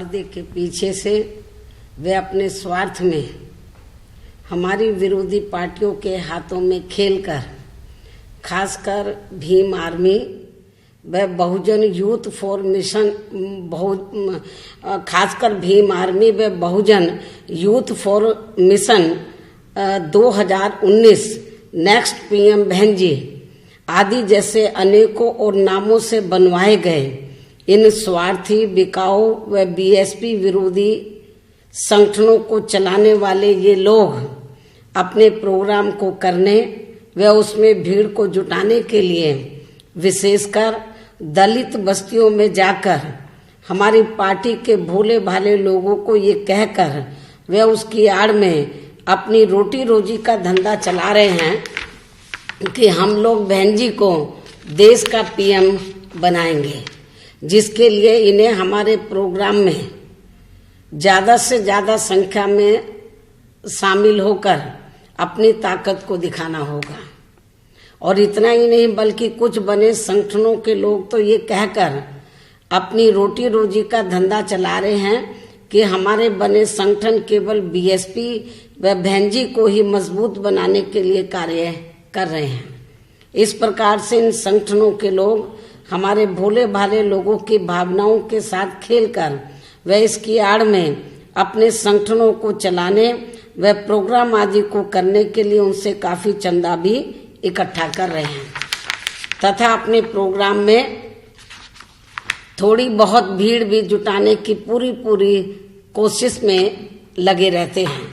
पर्दे के पीछे से वे अपने स्वार्थ में हमारी विरोधी पार्टियों के हाथों में खेलकर, खासकर भीम आर्मी व बहुजन यूथ फॉर मिशन, खासकर भीम आर्मी व Bahujan youth for mission 2019, next PM Behenji आदि जैसे अनेकों और नामों से बनवाए गए इन स्वार्थी, बिकाऊ व बीएसपी विरोधी संगठनों को चलाने वाले ये लोग अपने प्रोग्राम को करने व उसमें भीड़ को जुटाने के लिए विशेषकर दलित बस्तियों में जाकर हमारी पार्टी के भोले भाले लोगों को ये कहकर वे उसकी आड़ में अपनी रोटी रोजी का धंधा चला रहे हैं कि हम लोग बहन जी को देश का पीएम बनाएंगे, जिसके लिए इन्हें हमारे प्रोग्राम में ज़्यादा से ज़्यादा संख्या में शामिल होकर अपनी ताकत को दिखाना होगा। और इतना ही नहीं बल्कि कुछ बने संगठनों के लोग तो ये कहकर अपनी रोटी रोजी का धंधा चला रहे हैं कि हमारे बने संगठन केवल बीएसपी व बहनजी को ही मजबूत बनाने के लिए कार्य कर रहे हैं। इस प्रकार से इन संगठनों के लोग हमारे भोले भाले लोगों की भावनाओं के साथ खेलकर व इसकी आड़ में अपने संगठनों को चलाने व प्रोग्राम आदि को करने के लिए उनसे काफी चंदा भी इकट्ठा कर रहे हैं तथा अपने प्रोग्राम में थोड़ी बहुत भीड़ भी जुटाने की पूरी कोशिश में लगे रहते हैं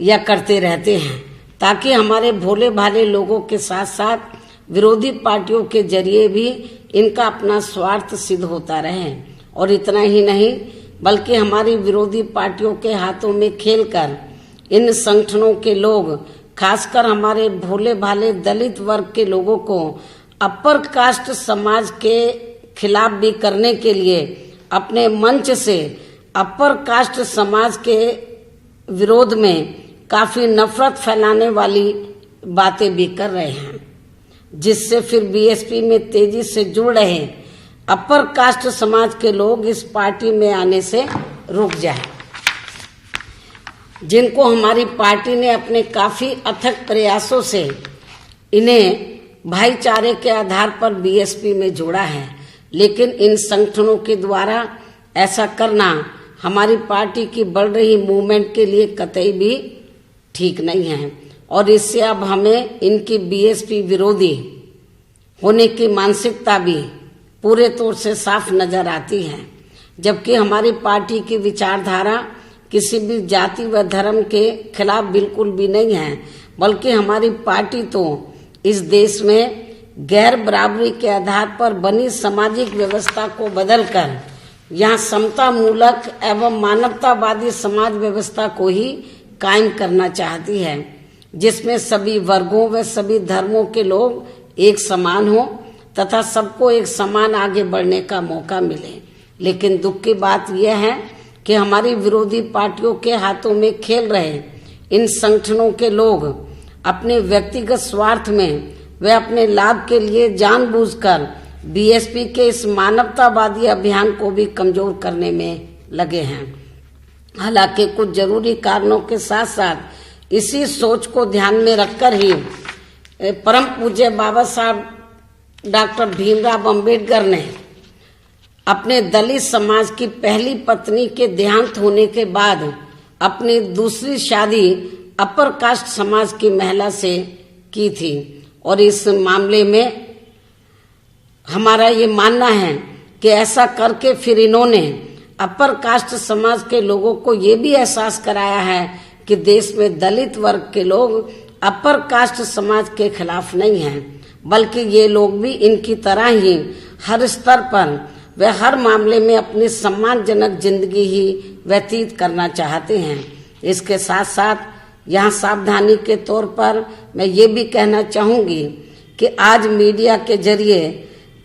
या करते रहते हैं, ताकि हमारे भोले भाले लोगों के साथ साथ विरोधी पार्टियों के जरिए भी इनका अपना स्वार्थ सिद्ध होता रहे। और इतना ही नहीं बल्कि हमारी विरोधी पार्टियों के हाथों में खेलकर इन संगठनों के लोग, खासकर हमारे भोले भाले दलित वर्ग के लोगों को अपर कास्ट समाज के खिलाफ भी करने के लिए अपने मंच से अपर कास्ट समाज के विरोध में काफी नफरत फैलाने वाली बातें भी कर रहे हैं, जिससे फिर बीएसपी में तेजी से जुड़ रहे अपर कास्ट समाज के लोग इस पार्टी में आने से रुक जाए, जिनको हमारी पार्टी ने अपने काफी अथक प्रयासों से इन्हें भाईचारे के आधार पर बीएसपी में जोड़ा है। लेकिन इन संगठनों के द्वारा ऐसा करना हमारी पार्टी की बढ़ रही मूवमेंट के लिए कतई भी ठीक नहीं है। और इससे अब हमें इनकी बीएसपी विरोधी होने की मानसिकता भी पूरे तौर से साफ नजर आती है, जबकि हमारी पार्टी की विचारधारा किसी भी जाति व धर्म के खिलाफ बिल्कुल भी नहीं है, बल्कि हमारी पार्टी तो इस देश में गैर बराबरी के आधार पर बनी सामाजिक व्यवस्था को बदलकर यहाँ समता मूलक एवं मानवतावादी समाज व्यवस्था को ही कायम करना चाहती है, जिसमें सभी वर्गों व सभी धर्मों के लोग एक समान हो तथा सबको एक समान आगे बढ़ने का मौका मिले। लेकिन दुख की बात यह है कि हमारी विरोधी पार्टियों के हाथों में खेल रहे इन संगठनों के लोग अपने व्यक्तिगत स्वार्थ में वे अपने लाभ के लिए जानबूझकर बीएसपी के इस मानवतावादी अभियान को भी कमजोर करने में लगे हैं। हालांकि कुछ जरूरी कारणों के साथ साथ इसी सोच को ध्यान में रखकर ही परम पूज्य बाबा साहब डॉक्टर भीमराव अंबेडकर ने अपने दलित समाज की पहली पत्नी के देहांत होने के बाद अपनी दूसरी शादी अपर कास्ट समाज की महिला से की थी। और इस मामले में हमारा ये मानना है कि ऐसा करके फिर इन्होंने अपर कास्ट समाज के लोगों को ये भी एहसास कराया है कि देश में दलित वर्ग के लोग अपर कास्ट समाज के खिलाफ नहीं हैं, बल्कि ये लोग भी इनकी तरह ही हर स्तर पर वे हर मामले में अपनी सम्मानजनक जिंदगी ही व्यतीत करना चाहते हैं। इसके साथ साथ यहाँ सावधानी के तौर पर मैं ये भी कहना चाहूंगी कि आज मीडिया के जरिए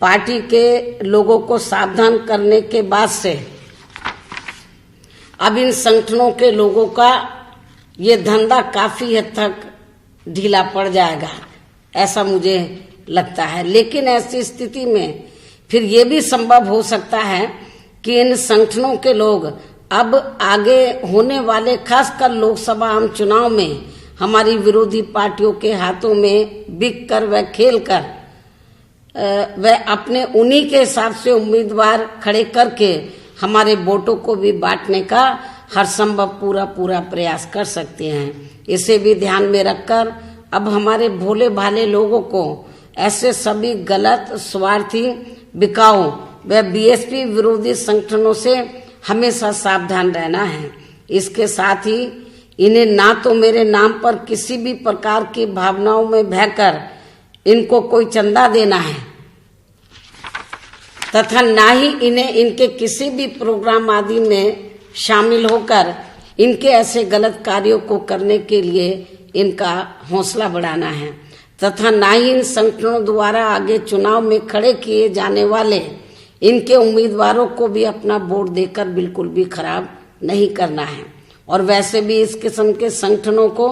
पार्टी के लोगों को सावधान करने के बाद से अब इन संगठनों के लोगों का ये धंधा काफी हद तक ढीला पड़ जाएगा, ऐसा मुझे लगता है। लेकिन ऐसी स्थिति में फिर ये भी संभव हो सकता है कि इन संगठनों के लोग अब आगे होने वाले खासकर लोकसभा आम चुनाव में हमारी विरोधी पार्टियों के हाथों में बिक कर व खेल कर वह अपने उन्हीं के हिसाब से उम्मीदवार खड़े करके हमारे वोटों को भी बांटने का हर संभव पूरा प्रयास कर सकते हैं। इसे भी ध्यान में रखकर अब हमारे भोले भाले लोगों को ऐसे सभी गलत, स्वार्थी, बिकाऊ व बीएसपी विरोधी संगठनों से हमेशा सावधान रहना है। इसके साथ ही इन्हें ना तो मेरे नाम पर किसी भी प्रकार की भावनाओं में बहकर इनको कोई चंदा देना है तथा ना ही इन्हें इनके किसी भी प्रोग्राम आदि में शामिल होकर इनके ऐसे गलत कार्यों को करने के लिए इनका हौसला बढ़ाना है तथा ना ही इन संगठनों द्वारा आगे चुनाव में खड़े किए जाने वाले इनके उम्मीदवारों को भी अपना वोट देकर बिल्कुल भी खराब नहीं करना है। और वैसे भी इस किस्म के संगठनों को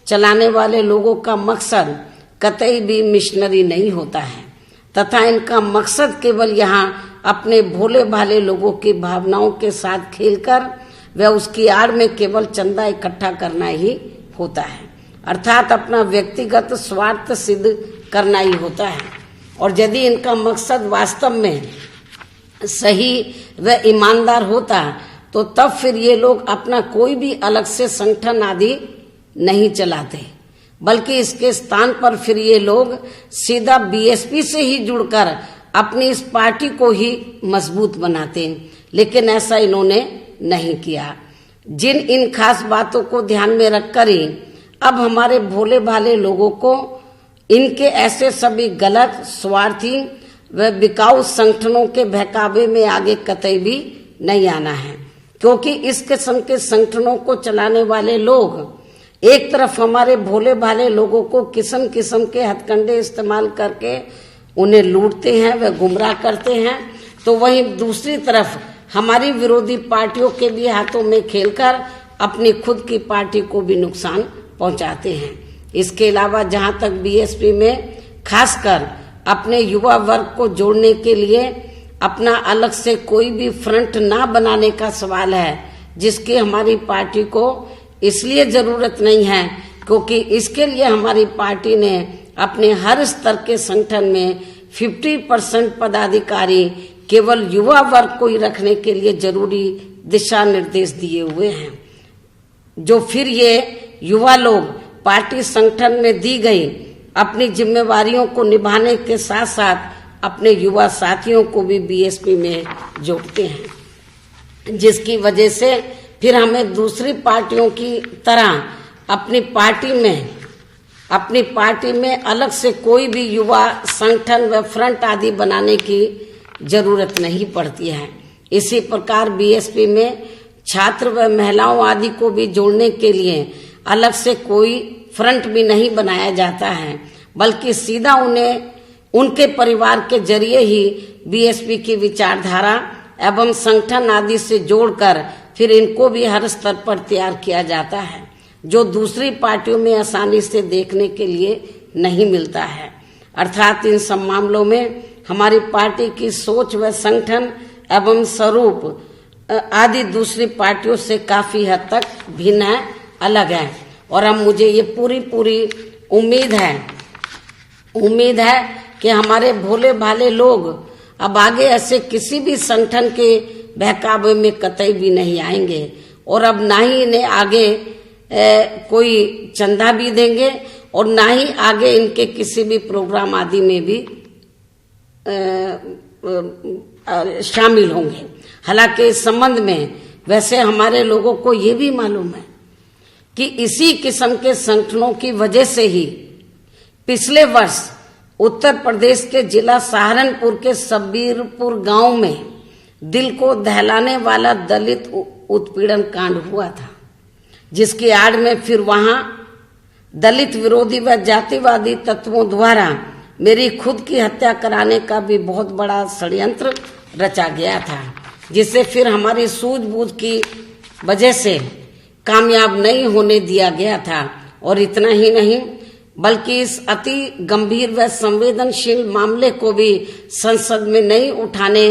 चलाने वाले लोगों का मकसद कतई भी मिशनरी नहीं होता है तथा इनका मकसद केवल यहाँ अपने भोले भाले लोगों की भावनाओं के साथ खेलकर व उसकी आड़ में केवल चंदा इकट्ठा करना ही होता है, अर्थात अपना व्यक्तिगत स्वार्थ सिद्ध करना ही होता है। और यदि इनका मकसद वास्तव में सही व ईमानदार होता तो तब फिर ये लोग अपना कोई भी अलग से संगठन आदि नहीं चलाते, बल्कि इसके स्थान पर फिर ये लोग सीधा बीएसपी से ही जुड़कर अपनी इस पार्टी को ही मजबूत बनाते। लेकिन ऐसा इन्होंने नहीं किया। जिन इन खास बातों को ध्यान में रखकर ही अब हमारे भोले भाले लोगों को इनके ऐसे सभी गलत, स्वार्थी व बिकाऊ संगठनों के बहकावे में आगे कतई भी नहीं आना है, क्योंकि इस किस्म के संगठनों को चलाने वाले लोग एक तरफ हमारे भोले भाले लोगों को किस्म किस्म के हथकंडे इस्तेमाल करके उन्हें लूटते हैं व गुमराह करते हैं, तो वहीं दूसरी तरफ हमारी विरोधी पार्टियों के भी हाथों में खेलकर अपनी खुद की पार्टी को भी नुकसान पहुंचाते हैं। इसके अलावा जहां तक बीएसपी में खासकर अपने युवा वर्ग को जोड़ने के लिए अपना अलग से कोई भी फ्रंट ना बनाने का सवाल है, जिसकी हमारी पार्टी को इसलिए जरूरत नहीं है क्योंकि इसके लिए हमारी पार्टी ने अपने हर स्तर के संगठन में 50% पदाधिकारी केवल युवा वर्ग को ही रखने के लिए जरूरी दिशा निर्देश दिए हुए हैं, जो फिर ये युवा लोग पार्टी संगठन में दी गई अपनी जिम्मेवारियों को निभाने के साथ साथ अपने युवा साथियों को भी बीएसपी में जोड़ते हैं, जिसकी वजह से फिर हमें दूसरी पार्टियों की तरह अपनी पार्टी में अलग से कोई भी युवा संगठन व फ्रंट आदि बनाने की जरूरत नहीं पड़ती है। इसी प्रकार बीएसपी में छात्र व महिलाओं आदि को भी जोड़ने के लिए अलग से कोई फ्रंट भी नहीं बनाया जाता है, बल्कि सीधा उन्हें उनके परिवार के जरिए ही बीएसपी की विचारधारा एवं संगठन आदि से जोड़कर फिर इनको भी हर स्तर पर तैयार किया जाता है, जो दूसरी पार्टियों में आसानी से देखने के लिए नहीं मिलता है। अर्थात इन सब मामलों में हमारी पार्टी की सोच व संगठन एवं स्वरूप आदि दूसरी पार्टियों से काफी हद तक भिन्न है, अलग है। और अब मुझे ये पूरी उम्मीद है कि हमारे भोले भाले लोग अब आगे ऐसे किसी भी संगठन के बहकावे में कतई भी नहीं आएंगे और अब ना ही इन्हें आगे कोई चंदा भी देंगे और ना ही आगे इनके किसी भी प्रोग्राम आदि में भी शामिल होंगे। हालांकि इस संबंध में वैसे हमारे लोगों को ये भी मालूम है कि इसी किस्म के संगठनों की वजह से ही पिछले वर्ष उत्तर प्रदेश के जिला सहारनपुर के सबीरपुर गांव में दिल को दहलाने वाला दलित उत्पीड़न कांड हुआ था, जिसकी आड़ में फिर वहां दलित विरोधी व जातिवादी तत्वों द्वारा मेरी खुद की हत्या कराने का भी बहुत बड़ा षड्यंत्र रचा गया था, जिसे फिर हमारी सूझबूझ की वजह से कामयाब नहीं होने दिया गया था। और इतना ही नहीं बल्कि इस अति गंभीर व संवेदनशील मामले को भी संसद में नहीं उठाने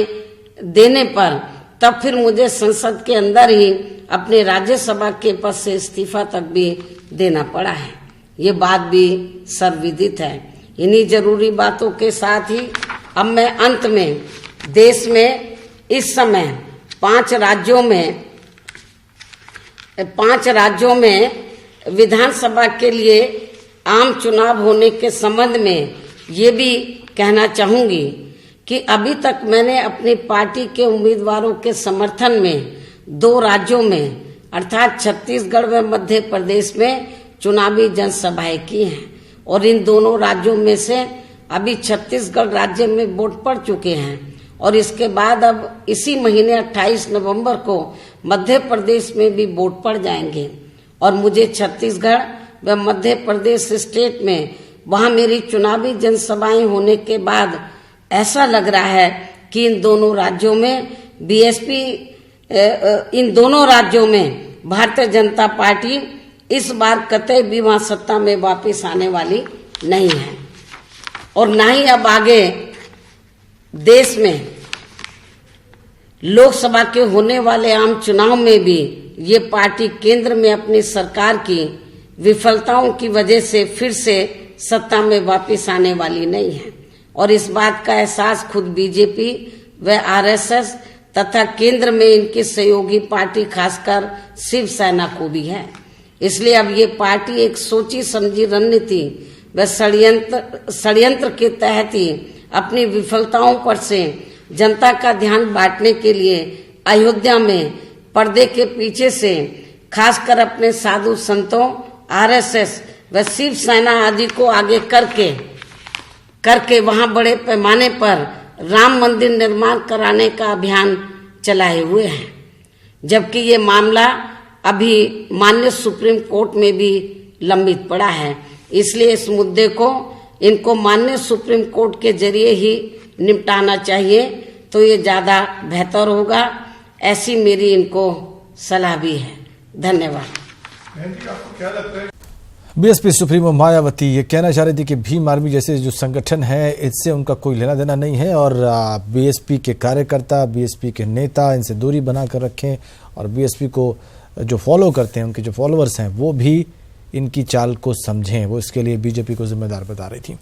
देने पर तब फिर मुझे संसद के अंदर ही अपने राज्यसभा के पद से इस्तीफा तक भी देना पड़ा है। ये बात भी सर्वविदित है। इन्हीं जरूरी बातों के साथ ही अब मैं अंत में देश में इस समय 5 राज्यों में विधानसभा के लिए आम चुनाव होने के संबंध में ये भी कहना चाहूंगी कि अभी तक मैंने अपनी पार्टी के उम्मीदवारों के समर्थन में 2 राज्यों में अर्थात छत्तीसगढ़ व मध्य प्रदेश में चुनावी जनसभाएं की हैं और इन दोनों राज्यों में से अभी छत्तीसगढ़ राज्य में वोट पड़ चुके हैं और इसके बाद अब इसी महीने 28 नवंबर को मध्य प्रदेश में भी वोट पड़ जाएंगे और मुझे छत्तीसगढ़ व मध्य प्रदेश स्टेट में वहां मेरी चुनावी जनसभाएं होने के बाद ऐसा लग रहा है कि इन दोनों राज्यों में भारतीय जनता पार्टी इस बार कतई भी वहां सत्ता में वापस आने वाली नहीं है और न ही अब आगे देश में लोकसभा के होने वाले आम चुनाव में भी ये पार्टी केंद्र में अपनी सरकार की विफलताओं की वजह से फिर से सत्ता में वापस आने वाली नहीं है और इस बात का एहसास खुद बीजेपी व आरएसएस तथा केंद्र में इनकी सहयोगी पार्टी खासकर शिवसेना को भी है। इसलिए अब ये पार्टी एक सोची समझी रणनीति व षड्यंत्र के तहत ही अपनी विफलताओं पर से जनता का ध्यान बांटने के लिए अयोध्या में पर्दे के पीछे से खासकर अपने साधु संतों, आरएसएस व शिवसेना आदि को आगे करके वहां बड़े पैमाने पर राम मंदिर निर्माण कराने का अभियान चलाए हुए हैं, जबकि ये मामला अभी माननीय सुप्रीम कोर्ट में भी लंबित पड़ा है। इसलिए इस मुद्दे को इनको माननीय सुप्रीम कोर्ट के जरिए ही निपटाना चाहिए तो ये ज्यादा बेहतर होगा, ऐसी मेरी इनको सलाह भी है। धन्यवाद। आपको क्या लगता है? बीएसपी सुप्रीमो मायावती ये कहना चाह रही थी कि भीम आर्मी जैसे जो संगठन है इससे उनका कोई लेना देना नहीं है और बीएसपी के कार्यकर्ता, बीएसपी के नेता इनसे दूरी बनाकर रखें और बीएसपी को जो फॉलो करते हैं, उनके जो फॉलोअर्स हैं वो भी इनकी चाल को समझें। वो इसके लिए बीजेपी को जिम्मेदार बता रही थी।